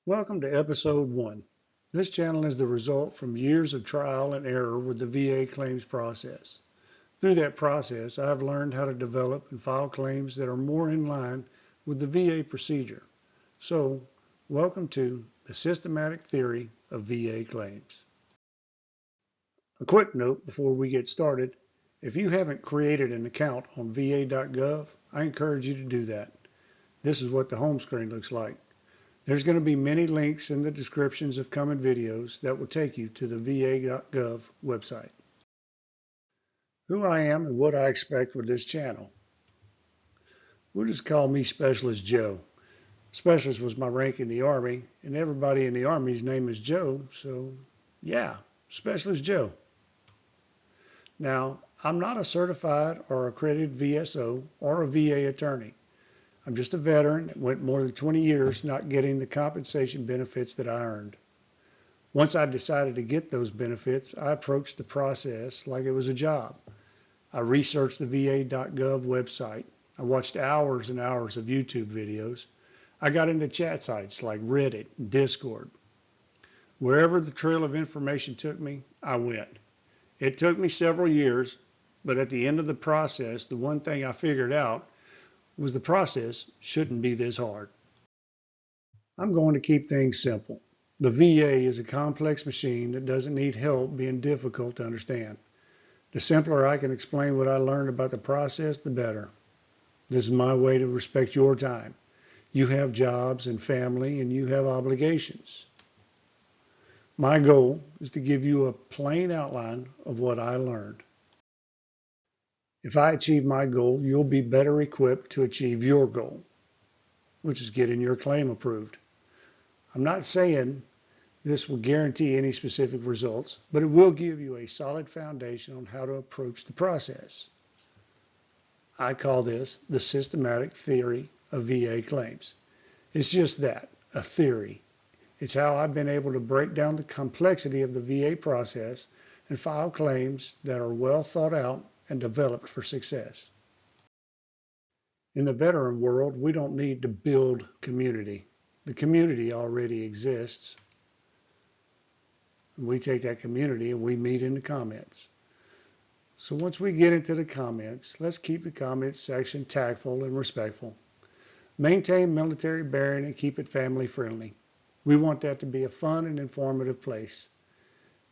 Welcome to episode 1. This channel is the result from years of trial and error with the VA claims process. Through that process, I have learned how to develop and file claims that are more in line with the VA procedure. So, welcome to the systematic theory of VA claims. A quick note before we get started. If you haven't created an account on va.gov, I encourage you to do that. This is what the home screen looks like. There's going to be many links in the descriptions of coming videos that will take you to the va.gov website. Who I am and what I expect with this channel. We'll just call me Specialist Joe. Specialist was my rank in the Army, and everybody in the Army's name is Joe, so yeah, Specialist Joe. Now, I'm not a certified or accredited VSO or a VA attorney. I'm just a veteran that went more than 20 years not getting the compensation benefits that I earned. Once I decided to get those benefits, I approached the process like it was a job. I researched the va.gov website. I watched hours and hours of YouTube videos. I got into chat sites like Reddit and Discord. Wherever the trail of information took me, I went. It took me several years, but at the end of the process, the one thing I figured out was the process shouldn't be this hard. I'm going to keep things simple. The VA is a complex machine that doesn't need help being difficult to understand. The simpler I can explain what I learned about the process, the better. This is my way to respect your time. You have jobs and family, and you have obligations. My goal is to give you a plain outline of what I learned. If I achieve my goal, you'll be better equipped to achieve your goal, which is getting your claim approved. I'm not saying this will guarantee any specific results, but it will give you a solid foundation on how to approach the process. I call this the systematic theory of VA claims. It's just that, a theory. It's how I've been able to break down the complexity of the VA process and file claims that are well thought out and developed for success. In the veteran world, we don't need to build community. The community already exists. We take that community and we meet in the comments. So once we get into the comments, let's keep the comments section tactful and respectful. Maintain military bearing and keep it family friendly. We want that to be a fun and informative place.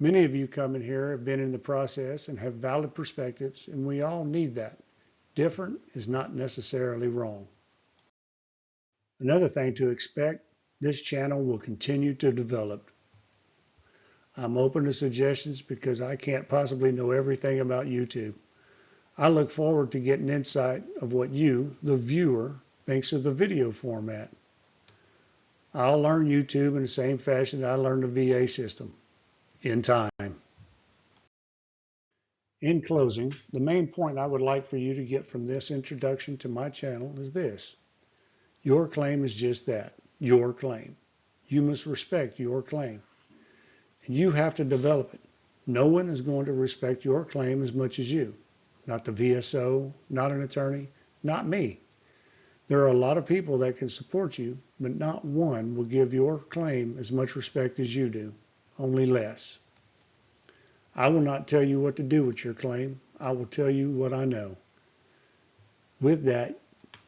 Many of you coming here have been in the process and have valid perspectives, and we all need that. Different is not necessarily wrong. Another thing to expect, this channel will continue to develop. I'm open to suggestions because I can't possibly know everything about YouTube. I look forward to getting insight of what you, the viewer, thinks of the video format. I'll learn YouTube in the same fashion that I learned the VA system. In time. In closing, the main point I would like for you to get from this introduction to my channel is this. Your claim is just that, your claim. You must respect your claim. And you have to develop it. No one is going to respect your claim as much as you. Not the VSO, not an attorney, not me. There are a lot of people that can support you, but not one will give your claim as much respect as you do. Only less. I will not tell you what to do with your claim. I will tell you what I know. With that,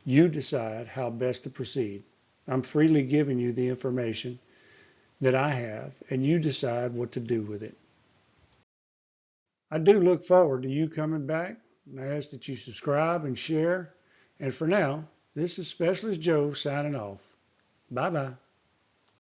you decide how best to proceed. I'm freely giving you the information that I have, and you decide what to do with it. I do look forward to you coming back, and I ask that you subscribe and share. And for now, this is Specialist Joe signing off. Bye-bye.